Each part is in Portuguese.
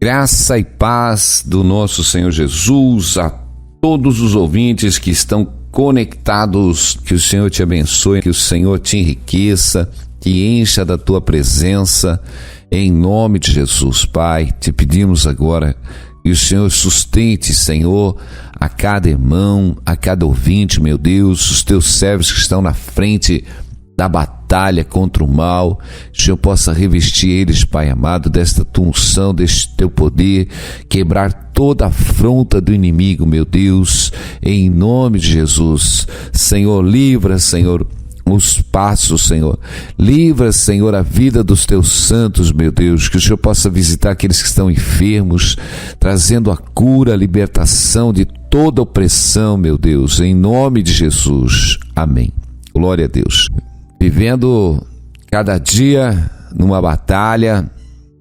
Graça e paz do nosso Senhor Jesus a todos os ouvintes que estão conectados. Que o Senhor te abençoe, que o Senhor te enriqueça, te encha da tua presença, em nome de Jesus. Pai, te pedimos agora que o Senhor sustente, Senhor, a cada irmão, a cada ouvinte, meu Deus, os teus servos que estão na frente da batalha contra o mal, que o Senhor possa revestir eles, Pai amado, desta tua unção, deste teu poder, quebrar toda a afronta do inimigo, meu Deus, em nome de Jesus. Senhor, livra, Senhor, os passos, Senhor. Livra, Senhor, a vida dos teus santos, meu Deus, que o Senhor possa visitar aqueles que estão enfermos, trazendo a cura, a libertação de toda opressão, meu Deus, em nome de Jesus. Amém. Glória a Deus. Vivendo cada dia numa batalha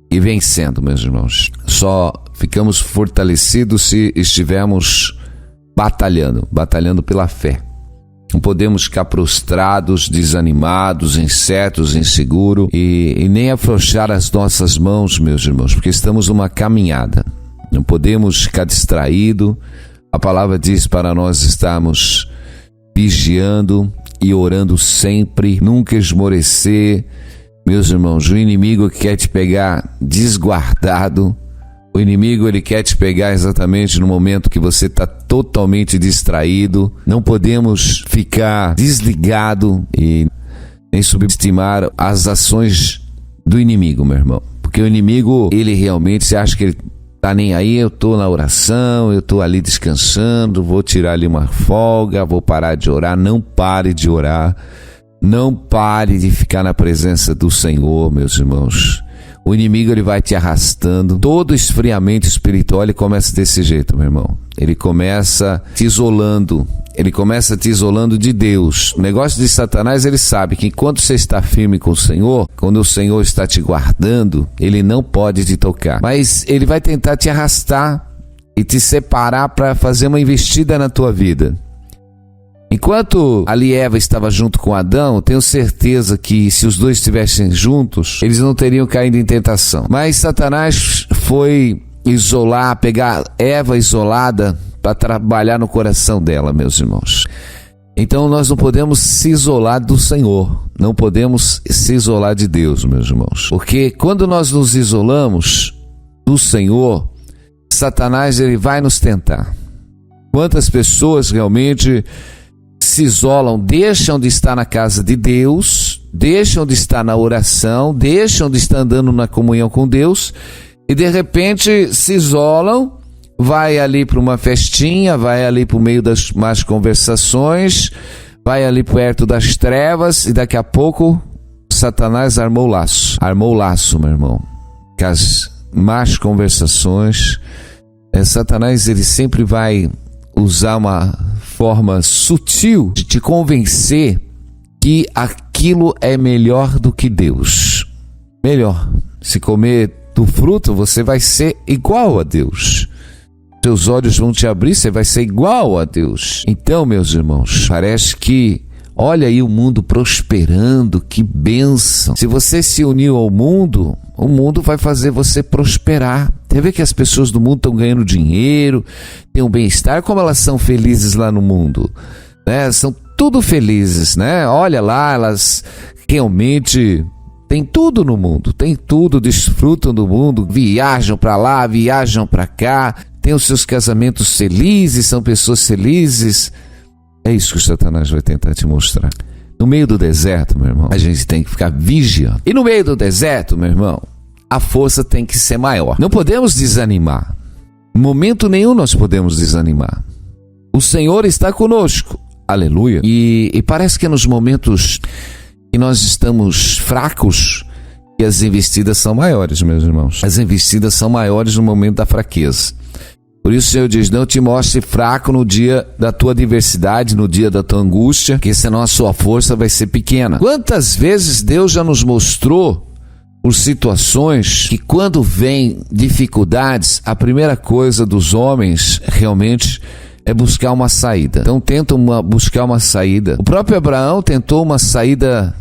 e vencendo, meus irmãos. Só ficamos fortalecidos se estivermos batalhando pela fé. Não podemos ficar prostrados, desanimados, incertos, inseguros e nem afrouxar as nossas mãos, meus irmãos, porque estamos numa caminhada. Não podemos ficar distraídos. A palavra diz para nós estarmos vigiando e orando sempre, nunca esmorecer. Meus irmãos, o inimigo quer te pegar desguardado. O inimigo, ele quer te pegar exatamente no momento que você está totalmente distraído. Não podemos ficar desligado e nem subestimar as ações do inimigo, meu irmão. Porque o inimigo, ele realmente, você acha que ele tá nem aí? Eu tô na oração, eu tô ali descansando, vou tirar ali uma folga, vou parar de orar. Não pare de orar. Não pare de ficar na presença do Senhor, meus irmãos. O inimigo, ele vai te arrastando. Todo esfriamento espiritual, ele começa desse jeito, meu irmão. Ele começa te isolando. Ele começa te isolando de Deus. O negócio de Satanás, ele sabe que enquanto você está firme com o Senhor, quando o Senhor está te guardando, ele não pode te tocar. Mas ele vai tentar te arrastar e te separar para fazer uma investida na tua vida. Enquanto ali Eva estava junto com Adão, tenho certeza que se os dois estivessem juntos, eles não teriam caído em tentação. Mas Satanás foi isolar, pegar Eva isolada para trabalhar no coração dela, meus irmãos. Então nós não podemos se isolar do Senhor, não podemos se isolar de Deus, meus irmãos. Porque quando nós nos isolamos do Senhor, Satanás, ele vai nos tentar. Quantas pessoas realmente se isolam, deixam de estar na casa de Deus, deixam de estar na oração, deixam de estar andando na comunhão com Deus e de repente se isolam, vai ali para uma festinha, vai ali para o meio das más conversações, vai ali perto das trevas e daqui a pouco Satanás armou o laço, meu irmão, com as más conversações. Satanás, ele sempre vai usar uma forma sutil de te convencer que aquilo é melhor do que Deus. Melhor. Se comer do fruto, você vai ser igual a Deus. Seus olhos vão te abrir, você vai ser igual a Deus. Então, meus irmãos, parece que olha aí o mundo prosperando, que bênção. Se você se uniu ao mundo, o mundo vai fazer você prosperar. Você vê que as pessoas do mundo estão ganhando dinheiro, têm um bem-estar, como elas são felizes lá no mundo, né? São tudo felizes, né? Olha lá, elas realmente têm tudo no mundo, têm tudo, desfrutam do mundo, viajam para lá, viajam para cá, têm os seus casamentos felizes, são pessoas felizes. É isso que o Satanás vai tentar te mostrar. No meio do deserto, meu irmão, a gente tem que ficar vigiando. E no meio do deserto, meu irmão, a força tem que ser maior. Não podemos desanimar. Em momento nenhum nós podemos desanimar. O Senhor está conosco. Aleluia. E parece que nos momentos que nós estamos fracos, que as investidas são maiores, meus irmãos. As investidas são maiores no momento da fraqueza. Por isso o Senhor diz, não te mostre fraco no dia da tua adversidade, no dia da tua angústia, porque senão a sua força vai ser pequena. Quantas vezes Deus já nos mostrou por situações que quando vem dificuldades, a primeira coisa dos homens realmente é buscar uma saída. Então tentam buscar uma saída. O próprio Abraão tentou uma saída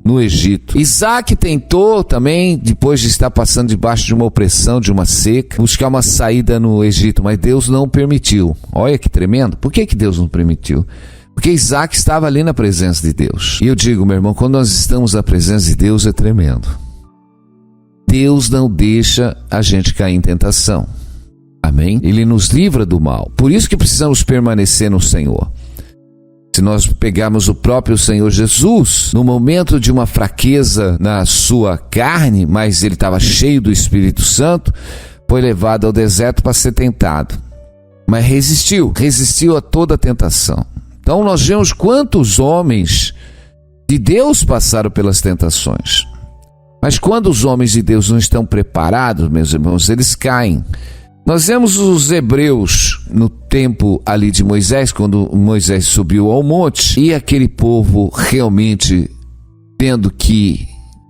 no Egito. Isaac tentou também, depois de estar passando debaixo de uma opressão, de uma seca, buscar uma saída no Egito, mas Deus não permitiu. Olha que tremendo. Por que Deus não permitiu? Porque Isaac estava ali na presença de Deus. E eu digo, meu irmão, quando nós estamos na presença de Deus é tremendo. Deus não deixa a gente cair em tentação. Amém? Ele nos livra do mal. Por isso que precisamos permanecer no Senhor. Se nós pegarmos o próprio Senhor Jesus, no momento de uma fraqueza na sua carne, mas ele estava cheio do Espírito Santo, foi levado ao deserto para ser tentado. Mas resistiu a toda a tentação. Então nós vemos quantos homens de Deus passaram pelas tentações. Mas quando os homens de Deus não estão preparados, meus irmãos, eles caem. Nós vemos os hebreus no tempo ali de Moisés, quando Moisés subiu ao monte, e aquele povo realmente, vendo que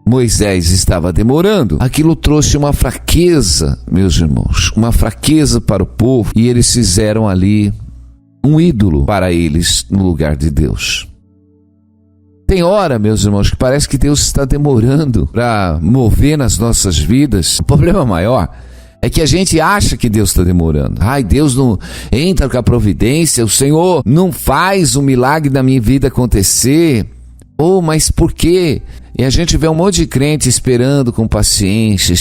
Moisés estava demorando, aquilo trouxe uma fraqueza, meus irmãos, uma fraqueza para o povo, e eles fizeram ali um ídolo para eles no lugar de Deus. Tem hora, meus irmãos, que parece que Deus está demorando para mover nas nossas vidas. O problema maior é que a gente acha que Deus está demorando. Ai, Deus não entra com a providência, o Senhor não faz o milagre da minha vida acontecer. Oh, mas por quê? E a gente vê um monte de crente esperando com paciência.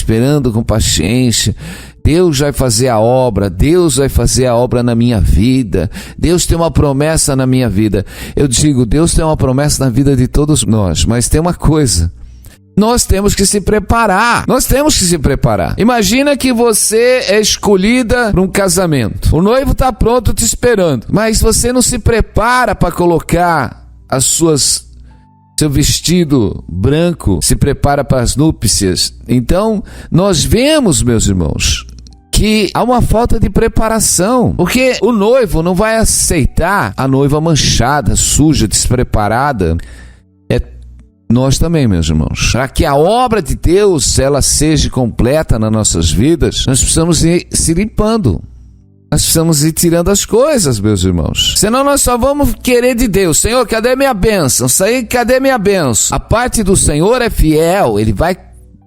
Deus vai fazer a obra, Deus vai fazer a obra na minha vida. Deus tem uma promessa na minha vida. Eu digo, Deus tem uma promessa na vida de todos nós, mas tem uma coisa. Nós temos que se preparar. Imagina que você é escolhida para um casamento. O noivo está pronto te esperando, mas você não se prepara para colocar seu vestido branco, se prepara para as núpcias. Então, nós vemos, meus irmãos, que há uma falta de preparação, porque o noivo não vai aceitar a noiva manchada, suja, despreparada. Nós também, meus irmãos. Para que a obra de Deus ela seja completa nas nossas vidas, nós precisamos ir se limpando. Nós precisamos ir tirando as coisas, meus irmãos. Senão nós só vamos querer de Deus. Senhor, cadê minha bênção? Cadê minha bênção? A parte do Senhor é fiel. Ele vai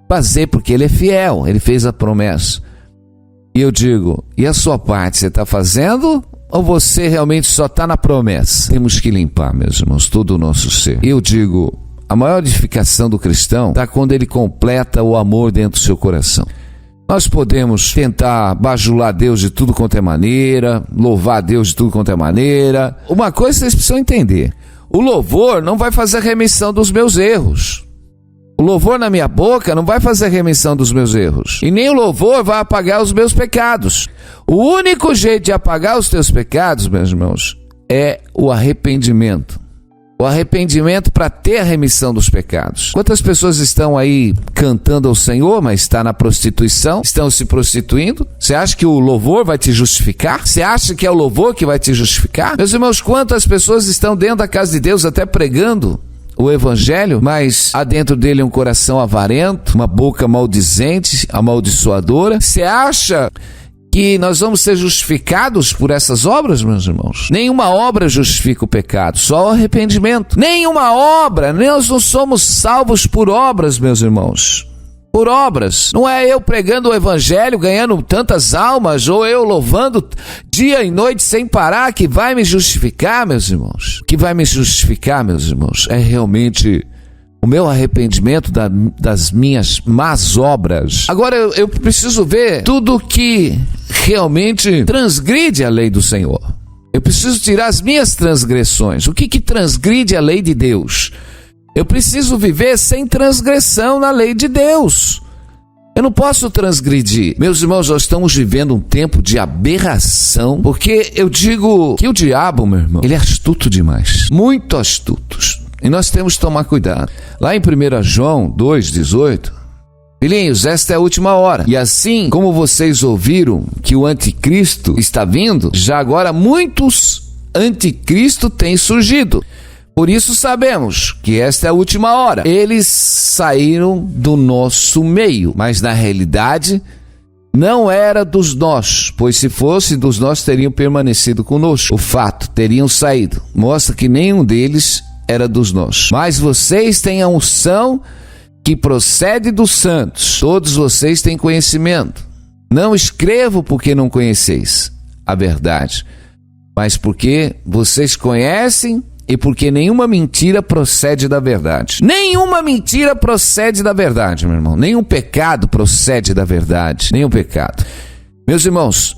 fazer porque Ele é fiel. Ele fez a promessa. E eu digo, e a sua parte você está fazendo? Ou você realmente só está na promessa? Temos que limpar, meus irmãos, todo o nosso ser. Eu digo, a maior edificação do cristão está quando ele completa o amor dentro do seu coração. Nós podemos tentar bajular Deus de tudo quanto é maneira, louvar Deus de tudo quanto é maneira. Uma coisa vocês precisam entender: o louvor não vai fazer remissão dos meus erros. O louvor na minha boca não vai fazer remissão dos meus erros. E nem o louvor vai apagar os meus pecados. O único jeito de apagar os teus pecados, meus irmãos, é o arrependimento. O arrependimento para ter a remissão dos pecados. Quantas pessoas estão aí cantando ao Senhor, mas está na prostituição, estão se prostituindo? Você acha que o louvor vai te justificar? Você acha que é o louvor que vai te justificar? Meus irmãos, quantas pessoas estão dentro da casa de Deus até pregando o evangelho, mas há dentro dele um coração avarento, uma boca maldizente, amaldiçoadora? Você acha que nós vamos ser justificados por essas obras, meus irmãos? Nenhuma obra justifica o pecado, só o arrependimento. Nenhuma obra, nós não somos salvos por obras, meus irmãos. Por obras. Não é eu pregando o evangelho, ganhando tantas almas, ou eu louvando dia e noite sem parar, que vai me justificar, meus irmãos. Que vai me justificar, meus irmãos, é realmente o meu arrependimento das minhas más obras. Agora eu preciso ver tudo que realmente transgride a lei do Senhor. Eu preciso tirar as minhas transgressões. O que transgride a lei de Deus? Eu preciso viver sem transgressão na lei de Deus. Eu não posso transgredir. Meus irmãos, nós estamos vivendo um tempo de aberração, porque eu digo que o diabo, meu irmão, ele é astuto demais. Muito astuto. E nós temos que tomar cuidado. Lá em 1 João 2,18, filhinhos, esta é a última hora. E assim como vocês ouviram que o anticristo está vindo, já agora muitos anticristo têm surgido. Por isso sabemos que esta é a última hora. Eles saíram do nosso meio, mas na realidade não era dos nossos, pois se fosse dos nossos teriam permanecido conosco. O fato, teriam saído. Mostra que nenhum deles era dos nossos. Mas vocês têm a unção que procede dos santos. Todos vocês têm conhecimento. Não escrevo porque não conheceis a verdade, mas porque vocês conhecem e porque nenhuma mentira procede da verdade. Nenhuma mentira procede da verdade, meu irmão. Nenhum pecado procede da verdade. Nenhum pecado. Meus irmãos,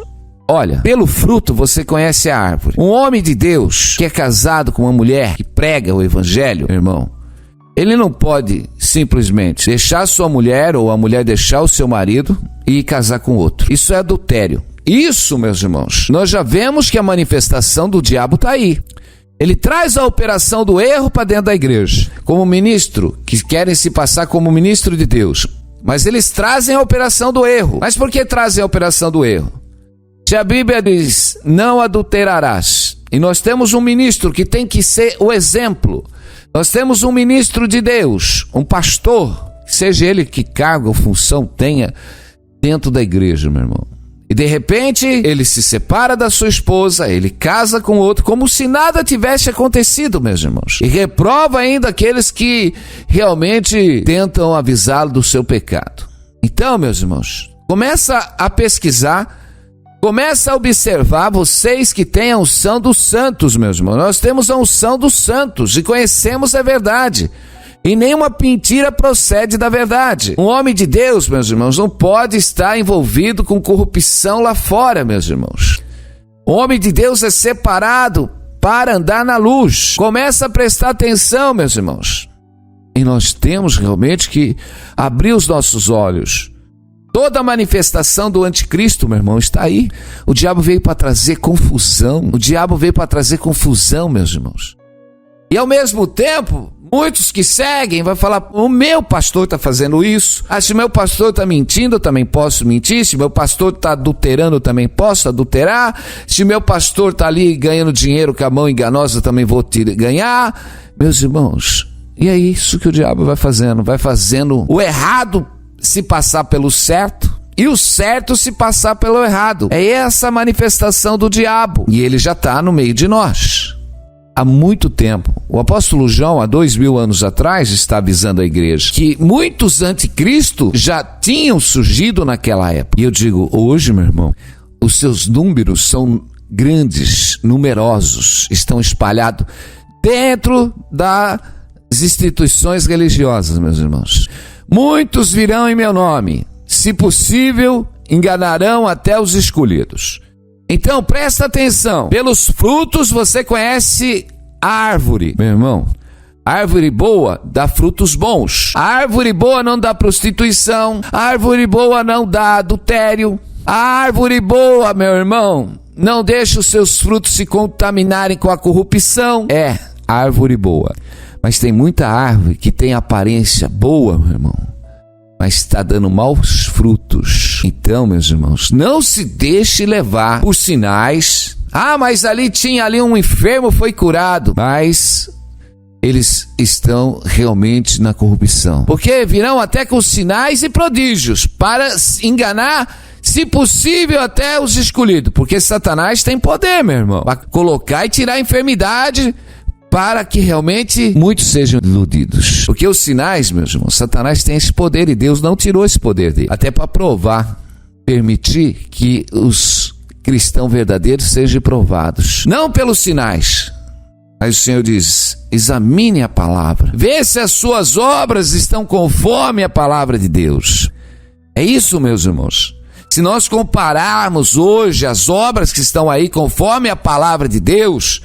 olha, pelo fruto você conhece a árvore. Um homem de Deus que é casado com uma mulher que prega o evangelho, meu irmão, ele não pode simplesmente deixar sua mulher ou a mulher deixar o seu marido e casar com outro. Isso é adultério. Isso, meus irmãos, nós já vemos que a manifestação do diabo está aí. Ele traz a operação do erro para dentro da igreja. Como ministro, que querem se passar como ministro de Deus. Mas eles trazem a operação do erro. Mas por que trazem a operação do erro? Se a Bíblia diz, não adulterarás, e nós temos um ministro que tem que ser o exemplo. Nós temos um ministro de Deus, um pastor, seja ele que cargo ou função tenha dentro da igreja, meu irmão. E de repente, ele se separa da sua esposa, ele casa com outro, como se nada tivesse acontecido, meus irmãos. E reprova ainda aqueles que realmente tentam avisá-lo do seu pecado. Então, meus irmãos, começa a pesquisar, começa a observar, vocês que têm a unção dos santos, meus irmãos. Nós temos a unção dos santos e conhecemos a verdade. E nenhuma mentira procede da verdade. Um homem de Deus, meus irmãos, não pode estar envolvido com corrupção lá fora, meus irmãos. O homem de Deus é separado para andar na luz. Começa a prestar atenção, meus irmãos. E nós temos realmente que abrir os nossos olhos. Toda a manifestação do anticristo, meu irmão, está aí. O diabo veio para trazer confusão. O diabo veio para trazer confusão, meus irmãos. E ao mesmo tempo, muitos que seguem vão falar, o meu pastor está fazendo isso. Ah, se o meu pastor está mentindo, eu também posso mentir. Se o meu pastor está adulterando, eu também posso adulterar. Se o meu pastor está ali ganhando dinheiro com a mão enganosa, eu também vou ganhar. Meus irmãos, e é isso que o diabo vai fazendo o errado se passar pelo certo e o certo se passar pelo errado. É essa a manifestação do diabo. E ele já está no meio de nós. Há muito tempo. O apóstolo João, há 2000 anos atrás, está avisando a igreja que muitos anticristos já tinham surgido naquela época. E eu digo, hoje, meu irmão, os seus números são grandes, numerosos, estão espalhados dentro das instituições religiosas, meus irmãos. Muitos virão em meu nome, se possível, enganarão até os escolhidos. Então, presta atenção. Pelos frutos você conhece a árvore. Meu irmão, a árvore boa dá frutos bons. A árvore boa não dá prostituição. A árvore boa não dá adultério. A árvore boa, meu irmão, não deixa os seus frutos se contaminarem com a corrupção. É, árvore boa. Mas tem muita árvore que tem aparência boa, meu irmão, mas está dando maus frutos. Então, meus irmãos, não se deixe levar por sinais. Ah, mas ali tinha um enfermo, foi curado. Mas eles estão realmente na corrupção. Porque virão até com sinais e prodígios para enganar, se possível, até os escolhidos. Porque Satanás tem poder, meu irmão, para colocar e tirar a enfermidade, para que realmente muitos sejam iludidos. Porque os sinais, meus irmãos, Satanás tem esse poder e Deus não tirou esse poder dele. Até para provar, permitir que os cristãos verdadeiros sejam provados. Não pelos sinais. Mas o Senhor diz, examine a palavra. Vê se as suas obras estão conforme a palavra de Deus. É isso, meus irmãos. Se nós compararmos hoje as obras que estão aí conforme a palavra de Deus,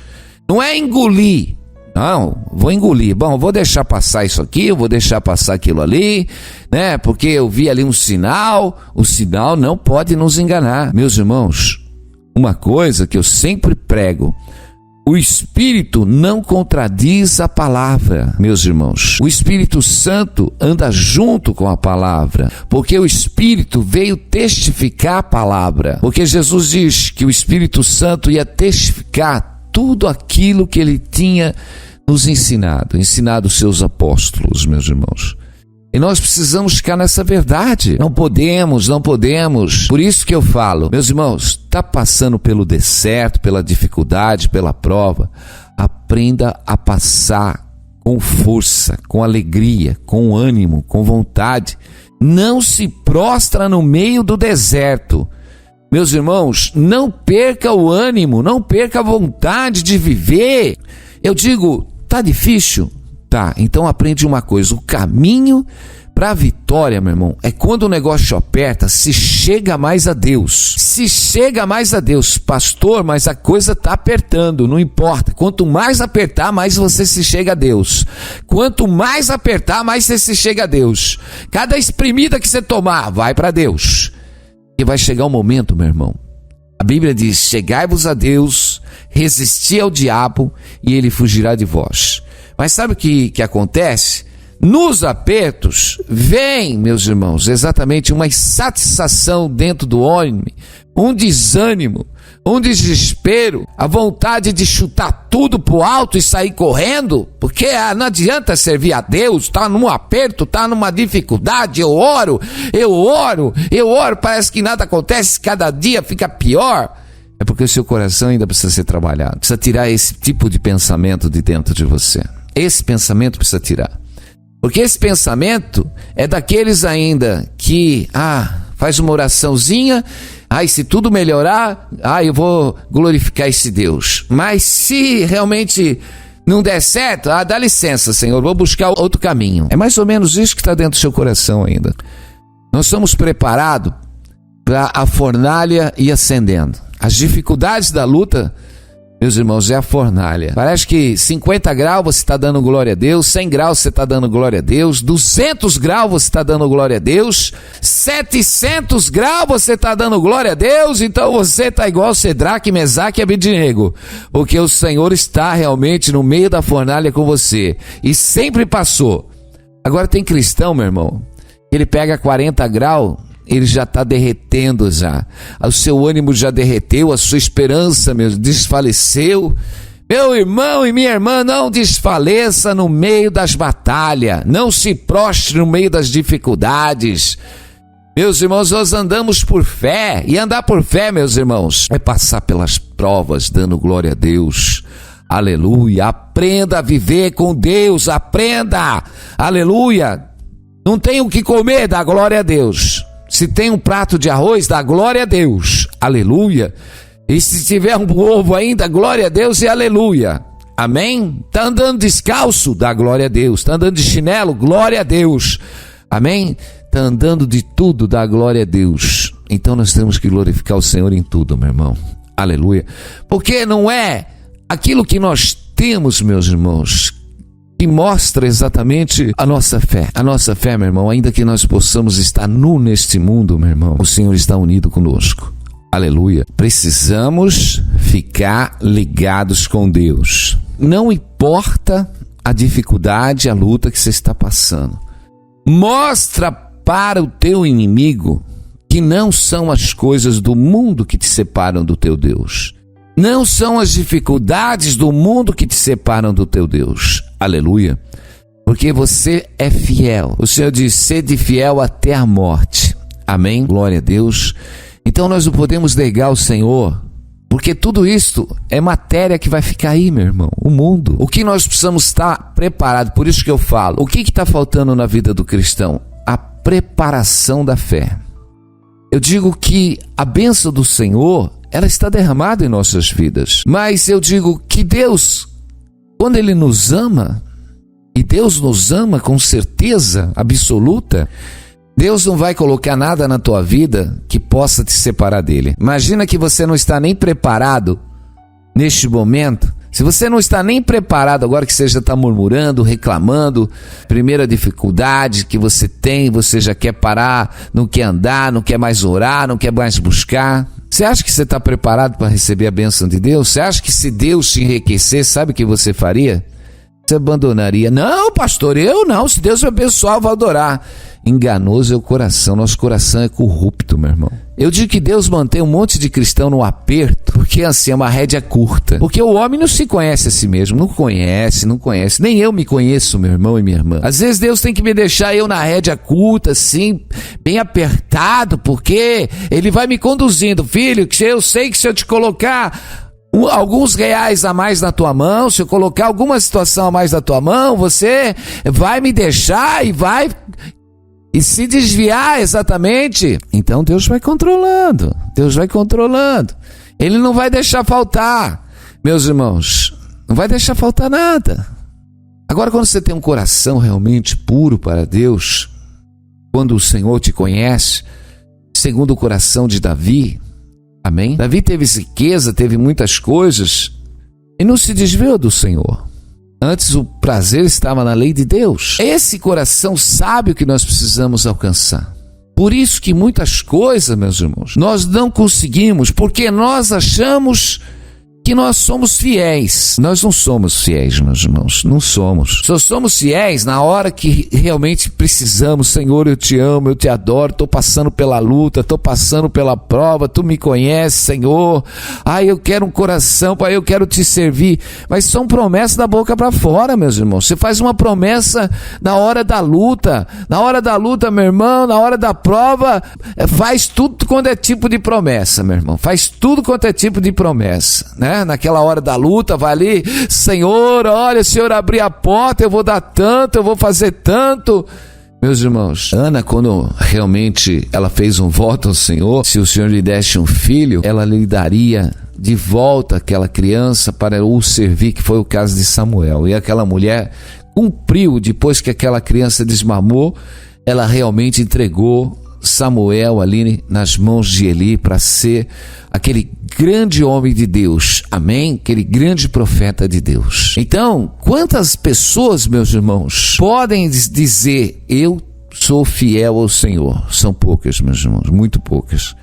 não é engolir. Não, vou engolir. Bom, vou deixar passar isso aqui, eu vou deixar passar aquilo ali, né? Porque eu vi ali um sinal. O sinal não pode nos enganar. Meus irmãos, uma coisa que eu sempre prego, o Espírito não contradiz a palavra, meus irmãos. O Espírito Santo anda junto com a palavra, porque o Espírito veio testificar a palavra. Porque Jesus diz que o Espírito Santo ia testificar tudo aquilo que ele tinha nos ensinado os seus apóstolos, meus irmãos. E nós precisamos ficar nessa verdade. Não podemos. Por isso que eu falo, meus irmãos, está passando pelo deserto, pela dificuldade, pela prova, aprenda a passar com força, com alegria, com ânimo, com vontade. Não se prostra no meio do deserto. Meus irmãos, não perca o ânimo, não perca a vontade de viver. Eu digo, tá difícil? Tá, então aprende uma coisa, o caminho para a vitória, meu irmão, é quando o negócio aperta, se chega mais a Deus. Se chega mais a Deus, pastor, mas a coisa tá apertando, não importa. Quanto mais apertar, mais você se chega a Deus. Quanto mais apertar, mais você se chega a Deus. Cada espremida que você tomar, vai para Deus. E vai chegar um momento, meu irmão. A Bíblia diz, chegai-vos a Deus, resisti ao diabo e ele fugirá de vós. Mas sabe o que acontece? Nos apertos, vem, meus irmãos, exatamente uma insatisfação dentro do homem, um desânimo, um desespero, a vontade de chutar tudo pro alto e sair correndo, porque não adianta servir a Deus, tá num aperto, tá numa dificuldade, eu oro, parece que nada acontece, cada dia fica pior. É porque o seu coração ainda precisa ser trabalhado, precisa tirar esse tipo de pensamento de dentro de você. Esse pensamento precisa tirar. Porque esse pensamento é daqueles ainda que, faz uma oraçãozinha, e se tudo melhorar, eu vou glorificar esse Deus. Mas se realmente não der certo, dá licença, Senhor, vou buscar outro caminho. É mais ou menos isso que está dentro do seu coração ainda. Nós somos preparados para a fornalha ir acendendo. As dificuldades da luta, meus irmãos, é a fornalha. Parece que 50 graus você está dando glória a Deus, 100 graus você está dando glória a Deus, 200 graus você está dando glória a Deus, 700 graus você está dando glória a Deus, então você está igual Cedraque, Mesaque e Abednego, porque o Senhor está realmente no meio da fornalha com você, e sempre passou. Agora tem cristão, meu irmão, ele pega 40 graus, ele já está derretendo já. O seu ânimo já derreteu, a sua esperança, desfaleceu. Meu irmão e minha irmã, não desfaleça no meio das batalhas. Não se prostre no meio das dificuldades. Meus irmãos, nós andamos por fé. E andar por fé, meus irmãos, é passar pelas provas, dando glória a Deus. Aleluia. Aprenda a viver com Deus. Aprenda. Aleluia. Não tem o que comer, dá glória a Deus. Se tem um prato de arroz, dá glória a Deus, aleluia. E se tiver um ovo ainda, glória a Deus e aleluia, amém? Tá andando descalço, dá glória a Deus. Tá andando de chinelo, glória a Deus, amém? Tá andando de tudo, dá glória a Deus. Então nós temos que glorificar o Senhor em tudo, meu irmão, aleluia. Porque não é aquilo que nós temos, meus irmãos, que mostra exatamente a nossa fé. A nossa fé, meu irmão, ainda que nós possamos estar nu neste mundo, meu irmão, o Senhor está unido conosco. Aleluia. Precisamos ficar ligados com Deus. Não importa a dificuldade, a luta que você está passando. Mostra para o teu inimigo que não são as coisas do mundo que te separam do teu Deus. Não são as dificuldades do mundo que te separam do teu Deus. Aleluia. Porque você é fiel. O Senhor diz, sede fiel até a morte. Amém? Glória a Deus. Então nós não podemos negar o Senhor, porque tudo isto é matéria que vai ficar aí, meu irmão. O mundo. O que nós precisamos estar preparados. Por isso que eu falo. O que está faltando na vida do cristão? A preparação da fé. Eu digo que a bênção do Senhor, ela está derramada em nossas vidas. Mas eu digo que Deus, quando Ele nos ama, e Deus nos ama com certeza absoluta, Deus não vai colocar nada na tua vida que possa te separar dele. Imagina que você não está nem preparado neste momento. Se você não está nem preparado agora que você já está murmurando, reclamando, primeira dificuldade que você tem, você já quer parar, não quer andar, não quer mais orar, não quer mais buscar. Você acha que você está preparado para receber a bênção de Deus? Você acha que se Deus te enriquecer, sabe o que você faria? Você abandonaria. Não, pastor, eu não. Se Deus me abençoar, eu vou adorar. Enganoso é o coração. Nosso coração é corrupto, meu irmão. Eu digo que Deus mantém um monte de cristão no aperto, porque assim é uma rédea curta. Porque o homem não se conhece a si mesmo. Não conhece. Nem eu me conheço, meu irmão e minha irmã. Às vezes Deus tem que me deixar eu na rédea curta, assim, bem apertado, porque Ele vai me conduzindo. Filho, eu sei que se eu te colocar alguns reais a mais na tua mão, se eu colocar alguma situação a mais na tua mão, você vai me deixar e se desviar exatamente. Então Deus vai controlando. Ele não vai deixar faltar, meus irmãos, não vai deixar faltar nada. Agora, quando você tem um coração realmente puro para Deus, quando o Senhor te conhece, segundo o coração de Davi, amém? Davi teve riqueza, teve muitas coisas e não se desviou do Senhor. Antes o prazer estava na lei de Deus. Esse coração sábio que nós precisamos alcançar. Por isso que muitas coisas, meus irmãos, nós não conseguimos, porque nós achamos que nós somos fiéis. Nós não somos fiéis, meus irmãos, não somos. Só somos fiéis na hora que realmente precisamos. Senhor, eu te amo, eu te adoro, estou passando pela luta, estou passando pela prova, tu me conheces, Senhor. Eu quero um coração, Pai, eu quero te servir. Mas são promessas da boca para fora, meus irmãos. Você faz uma promessa na hora da luta, meu irmão, na hora da prova, faz tudo quanto é tipo de promessa, meu irmão. Faz tudo quanto é tipo de promessa, né? Naquela hora da luta, vai ali, Senhor, olha, se o Senhor abrir a porta, eu vou dar tanto, eu vou fazer tanto. Meus irmãos, Ana, quando realmente ela fez um voto ao Senhor, se o Senhor lhe desse um filho, ela lhe daria de volta aquela criança para o servir, que foi o caso de Samuel. E aquela mulher cumpriu, depois que aquela criança desmamou, ela realmente entregou Samuel ali nas mãos de Eli para ser aquele grande homem de Deus, amém? Aquele grande profeta de Deus. Então, quantas pessoas, meus irmãos, podem dizer, eu sou fiel ao Senhor? São poucas, meus irmãos, muito poucas.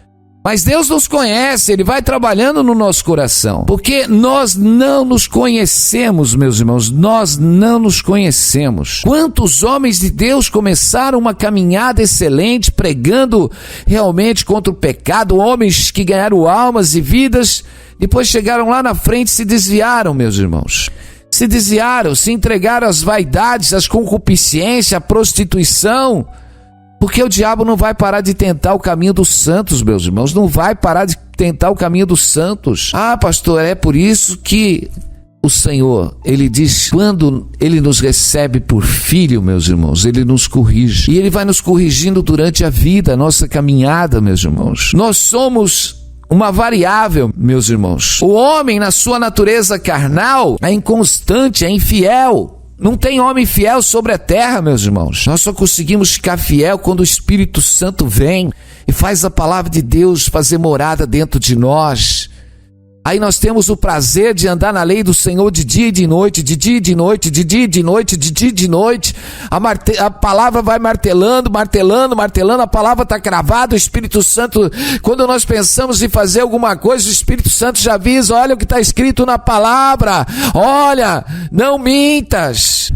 Mas Deus nos conhece, Ele vai trabalhando no nosso coração, porque nós não nos conhecemos, meus irmãos, nós não nos conhecemos. Quantos homens de Deus começaram uma caminhada excelente, pregando realmente contra o pecado, homens que ganharam almas e vidas, depois chegaram lá na frente e se desviaram, meus irmãos. Se desviaram, se entregaram às vaidades, às concupiscências, à prostituição. Porque o diabo não vai parar de tentar o caminho dos santos, meus irmãos. Não vai parar de tentar o caminho dos santos. Pastor, é por isso que o Senhor, Ele diz, quando Ele nos recebe por filho, meus irmãos, Ele nos corrige. E Ele vai nos corrigindo durante a vida, a nossa caminhada, meus irmãos. Nós somos uma variável, meus irmãos. O homem, na sua natureza carnal, é inconstante, é infiel. Não tem homem fiel sobre a terra, meus irmãos. Nós só conseguimos ficar fiel quando o Espírito Santo vem e faz a palavra de Deus fazer morada dentro de nós. Aí nós temos o prazer de andar na lei do Senhor de dia e de noite, de dia e de noite, de dia e de noite, de dia e de noite. A palavra vai martelando, a palavra está cravada, o Espírito Santo, quando nós pensamos em fazer alguma coisa, o Espírito Santo já avisa, olha o que está escrito na palavra, olha, não mintas.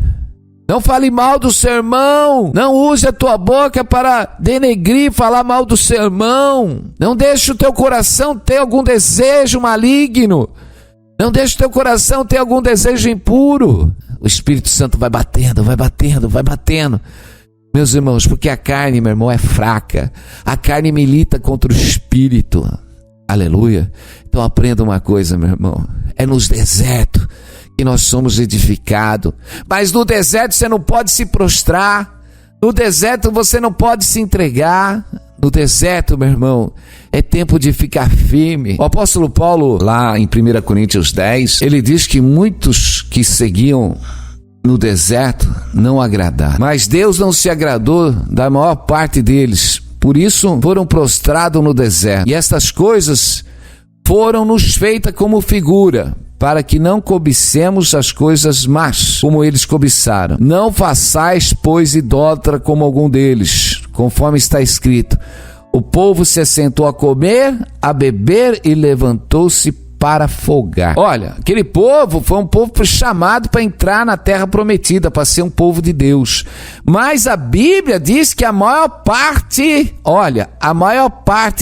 Não fale mal do seu irmão. Não use a tua boca para denegrir, falar mal do seu irmão. Não deixe o teu coração ter algum desejo maligno. Não deixe o teu coração ter algum desejo impuro. O Espírito Santo vai batendo. Meus irmãos, porque a carne, meu irmão, é fraca. A carne milita contra o Espírito. Aleluia. Então aprenda uma coisa, meu irmão. É nos desertos que nós somos edificados. Mas no deserto você não pode se prostrar. No deserto você não pode se entregar. No deserto, meu irmão, é tempo de ficar firme. O apóstolo Paulo, lá em 1 Coríntios 10, ele diz que muitos que seguiam no deserto não agradaram. Mas Deus não se agradou da maior parte deles. Por isso foram prostrados no deserto. E estas coisas foram nos feitas como figura, para que não cobicemos as coisas más, como eles cobiçaram. Não façais, pois, idólatra como algum deles, conforme está escrito. O povo se assentou a comer, a beber e levantou-se para folgar. Olha, aquele povo foi um povo chamado para entrar na terra prometida, para ser um povo de Deus. Mas a Bíblia diz que a maior parte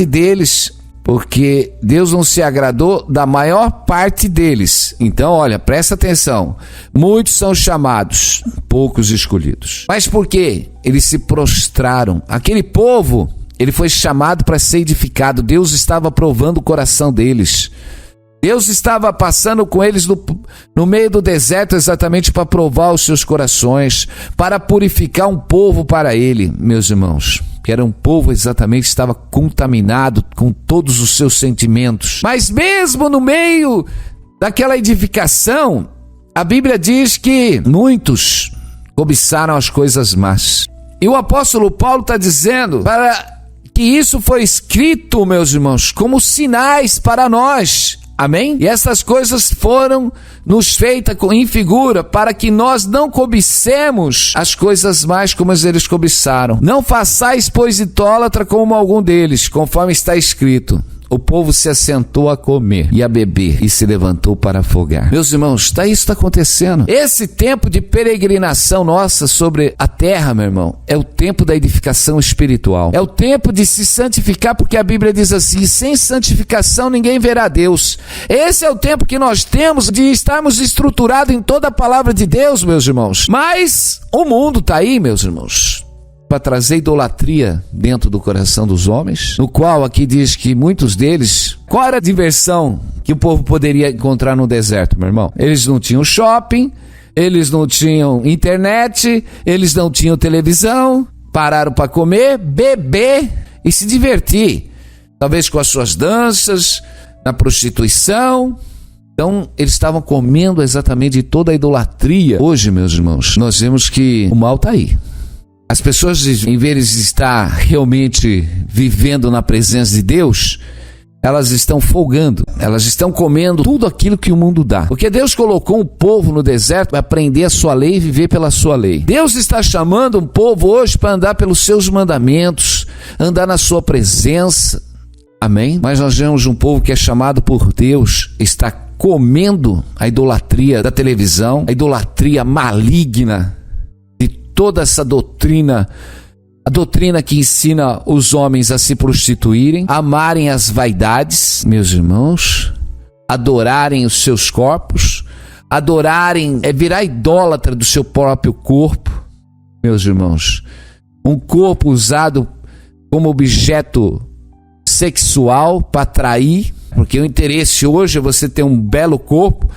deles, porque Deus não se agradou da maior parte deles. Então, olha, presta atenção. Muitos são chamados, poucos escolhidos. Mas por quê? Eles se prostraram. Aquele povo, ele foi chamado para ser edificado. Deus estava provando o coração deles. Deus estava passando com eles no meio do deserto exatamente para provar os seus corações, para purificar um povo para ele, meus irmãos. Que era um povo exatamente que estava contaminado com todos os seus sentimentos. Mas mesmo no meio daquela edificação, a Bíblia diz que muitos cobiçaram as coisas más. E o apóstolo Paulo está dizendo para que isso foi escrito, meus irmãos, como sinais para nós. Amém? E essas coisas foram nos feitas em figura para que nós não cobicemos as coisas mais como eles cobiçaram. Não façais, pois, idólatra como algum deles, conforme está escrito. O povo se assentou a comer e a beber e se levantou para afogar. Meus irmãos, isso está acontecendo. Esse tempo de peregrinação nossa sobre a terra, meu irmão, é o tempo da edificação espiritual. É o tempo de se santificar, porque a Bíblia diz assim: sem santificação ninguém verá Deus. Esse é o tempo que nós temos de estarmos estruturados em toda a palavra de Deus, meus irmãos. Mas o mundo está aí, meus irmãos, para trazer idolatria dentro do coração dos homens, no qual aqui diz que muitos deles, qual era a diversão que o povo poderia encontrar no deserto, meu irmão? Eles não tinham shopping, eles não tinham internet, eles não tinham televisão, pararam para comer, beber e se divertir, talvez com as suas danças, na prostituição. Então, eles estavam comendo exatamente de toda a idolatria. Hoje, meus irmãos, nós vemos que o mal está aí. As pessoas, em vez de estar realmente vivendo na presença de Deus, elas estão folgando, elas estão comendo tudo aquilo que o mundo dá. Porque Deus colocou um povo no deserto para aprender a sua lei e viver pela sua lei. Deus está chamando um povo hoje para andar pelos seus mandamentos, andar na sua presença. Amém? Mas nós vemos um povo que é chamado por Deus, está comendo a idolatria da televisão, a idolatria maligna, toda essa doutrina, a doutrina que ensina os homens a se prostituírem, amarem as vaidades, meus irmãos, adorarem os seus corpos, virar idólatra do seu próprio corpo, meus irmãos. Um corpo usado como objeto sexual para atrair, porque o interesse hoje é você ter um belo corpo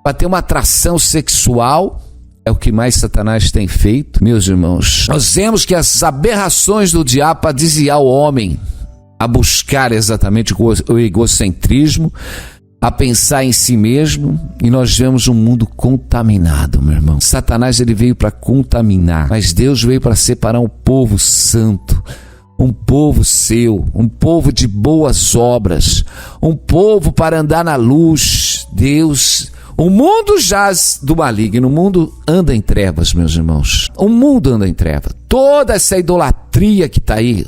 para ter uma atração sexual. É o que mais Satanás tem feito, meus irmãos. Nós vemos que as aberrações do diabo para desviar o homem a buscar exatamente o egocentrismo, a pensar em si mesmo, e nós vemos um mundo contaminado, meu irmão. Satanás, ele veio para contaminar, mas Deus veio para separar um povo santo, um povo seu, um povo de boas obras, um povo para andar na luz. Deus, o mundo jaz do maligno, o mundo anda em trevas, meus irmãos. O mundo anda em trevas. Toda essa idolatria que está aí,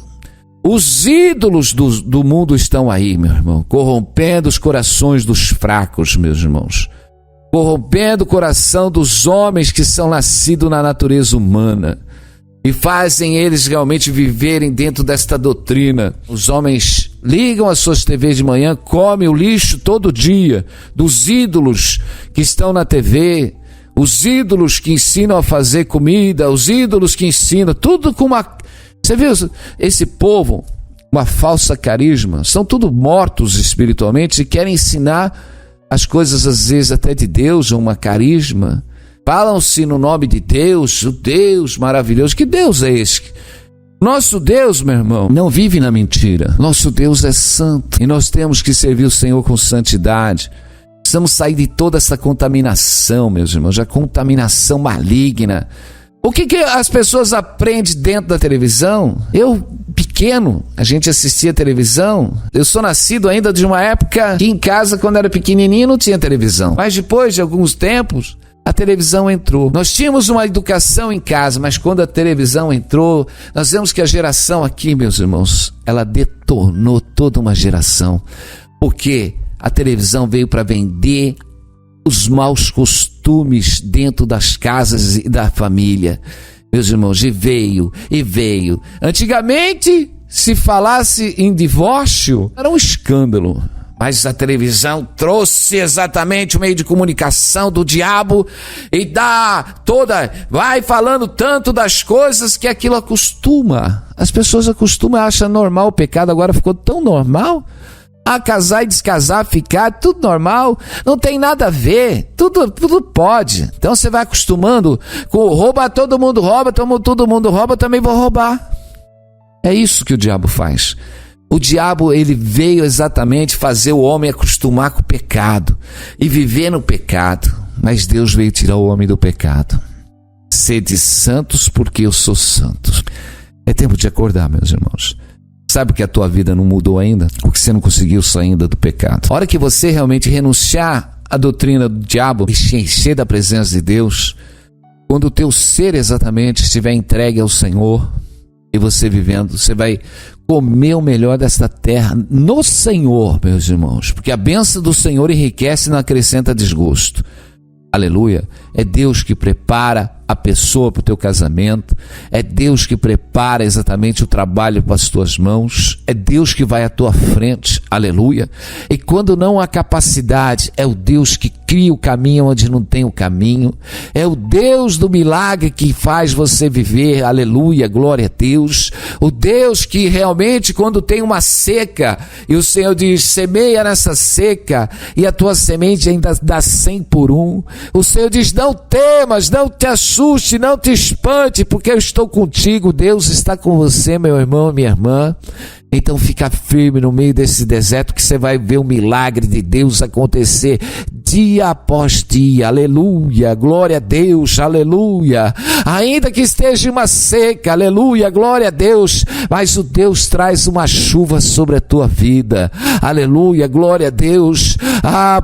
os ídolos do mundo estão aí, meu irmão, corrompendo os corações dos fracos, meus irmãos. Corrompendo o coração dos homens que são nascidos na natureza humana. E fazem eles realmente viverem dentro desta doutrina. Os homens ligam as suas TVs de manhã, comem o lixo todo dia dos ídolos que estão na TV, os ídolos que ensinam a fazer comida, os ídolos que ensinam, tudo com uma... Você viu esse povo, uma falsa carisma, são tudo mortos espiritualmente e querem ensinar as coisas às vezes até de Deus, uma carisma. Falam-se no nome de Deus, o Deus maravilhoso. Que Deus é esse? Nosso Deus, meu irmão, não vive na mentira. Nosso Deus é santo e nós temos que servir o Senhor com santidade. Precisamos sair de toda essa contaminação, meus irmãos, a contaminação maligna. O que as pessoas aprendem dentro da televisão? Eu, pequeno, a gente assistia televisão. Eu sou nascido ainda de uma época que em casa, quando era pequenininho, não tinha televisão. Mas depois de alguns tempos, a televisão entrou. Nós tínhamos uma educação em casa, mas quando a televisão entrou, nós vemos que a geração aqui, meus irmãos, ela detonou toda uma geração. Porque a televisão veio para vender os maus costumes dentro das casas e da família. Meus irmãos, e veio. Antigamente, se falasse em divórcio, era um escândalo. Mas a televisão trouxe exatamente o meio de comunicação do diabo e vai falando tanto das coisas que aquilo acostuma. As pessoas acostumam, acham normal o pecado, agora ficou tão normal. casar e descasar, ficar, tudo normal, não tem nada a ver, tudo pode. Então você vai acostumando com roubar, todo mundo rouba, todo mundo rouba, também vou roubar. É isso que o diabo faz. O diabo, ele veio exatamente fazer o homem acostumar com o pecado e viver no pecado, mas Deus veio tirar o homem do pecado. Sede santos porque eu sou santo. É tempo de acordar, meus irmãos. Sabe que a tua vida não mudou ainda? Porque você não conseguiu sair ainda do pecado. A hora que você realmente renunciar à doutrina do diabo e se encher da presença de Deus, quando o teu ser exatamente estiver entregue ao Senhor e você vivendo, você vai comer o melhor desta terra no Senhor, meus irmãos. Porque a bênção do Senhor enriquece e não acrescenta desgosto. Aleluia. É Deus que prepara a pessoa para o teu casamento, é Deus que prepara exatamente o trabalho para as tuas mãos, é Deus que vai à tua frente, aleluia. E quando não há capacidade, é o Deus que cria o caminho onde não tem o caminho, é o Deus do milagre que faz você viver, aleluia, glória a Deus. O Deus que realmente, quando tem uma seca e o Senhor diz, semeia nessa seca e a tua semente ainda dá 100 por 1, o Senhor diz, não temas, não te assuste, não te espante, porque eu estou contigo. Deus está com você, meu irmão, minha irmã. Então fica firme no meio desse deserto que você vai ver o milagre de Deus acontecer dia após dia, aleluia, glória a Deus, aleluia. Ainda que esteja uma seca, aleluia, glória a Deus, mas o Deus traz uma chuva sobre a tua vida, aleluia, glória a Deus.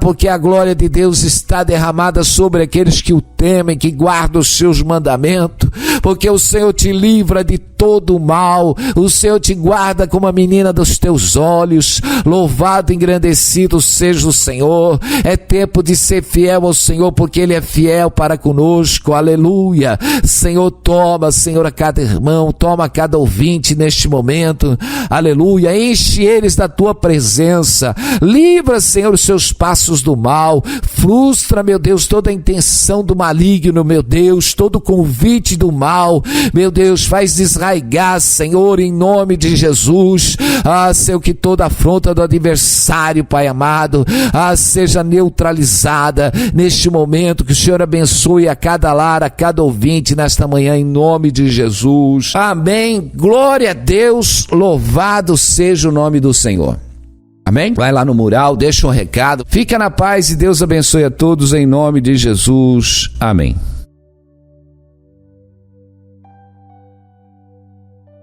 Porque a glória de Deus está derramada sobre aqueles que o temem, que guardam os seus mandamentos, porque o Senhor te livra de todo o mal, o Senhor te guarda como a menina dos teus olhos. Louvado e engrandecido seja o Senhor. É tempo de ser fiel ao Senhor, porque Ele é fiel para conosco, aleluia. Senhor, toma, Senhor, a cada irmão, toma a cada ouvinte neste momento, aleluia. Enche eles da tua presença, livra, Senhor, os seus passos do mal, frustra, meu Deus, toda a intenção do maligno, meu Deus, todo convite do mal, meu Deus, faz desraigar, Senhor, em nome de Jesus. Senhor, que toda afronta do adversário, Pai amado, seja neutralizada neste momento, que o Senhor abençoe a cada lar, a cada ouvinte nesta manhã, em nome de Jesus. Amém. Glória a Deus, louvado seja o nome do Senhor. Amém? Vai lá no mural, deixa um recado. Fica na paz e Deus abençoe a todos em nome de Jesus. Amém.